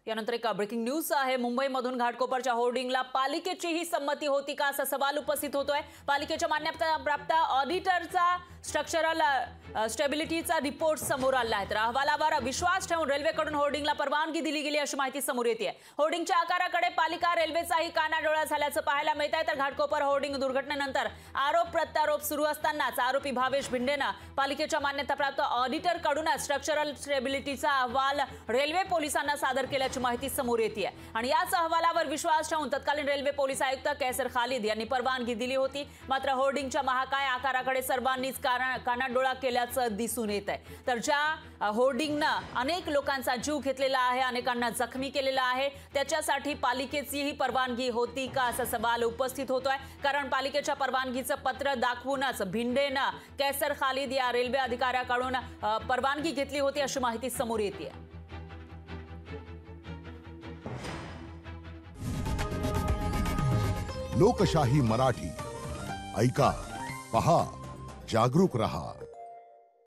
यानंतर एक breaking news आहे। मुंबईमधून घाटकोपरच्या होर्डिंगला पालिकेची ही संमती होती का असा सवाल उपस्थित होतोय। पालिकेच्या मान्यताप्राप्त ऑडिटरचा स्ट्रक्चरल स्टेबिलिटीचा रिपोर्ट समोर आला आहे। तर अहवालावर विश्वास ठेवून रेल्वेकडून होर्डिंगला परवानगी दिली गेली अशी माहिती समोर येते। होर्डिंगच्या आकाराकडे पालिका रेल्वेचाही कानाडोळा झाल्याचं पाहायला मिळत आहे। तर घाटकोपर होर्डिंग दुर्घटनेनंतर आरोप प्रत्यारोप सुरू असतानाच आरोपी भावेश भिंडेनं पालिकेच्या मान्यताप्राप्त ऑडिटरकडून स्ट्रक्चरल स्टेबिलिटीचा अहवाल रेल्वे पोलिसांना सादर केल्याची माहिती समोर येते आणि याच अहवालावर विश्वास ठेवून तत्कालीन रेल्वे पोलीस आयुक्त कैसर खालिद यांनी परवानगी दिली होती। मात्र होर्डिंगच्या महाकाय आकाराकडे सर्वांनीच कानाडोळा केल्याचं दिसून येत आहे। तर ज्या होर्डिंगनं अनेक लोकांचा जीव घेतलेला आहे, अनेकांना जखमी केलेला आहे, त्याच्यासाठी पालिकेची ही परवानगी होती का असा सवाल उपस्थित होतोय। कारण पालिकेच्या परवानगीचं पत्र दाखवूनच भिंडेनं कैसर खालिद या रेल्वे अधिकाऱ्याकडून परवानगी घेतली होती अशी माहिती समोर येते। लोकशाही मराठी ऐका, पहा, जागरूक रहा।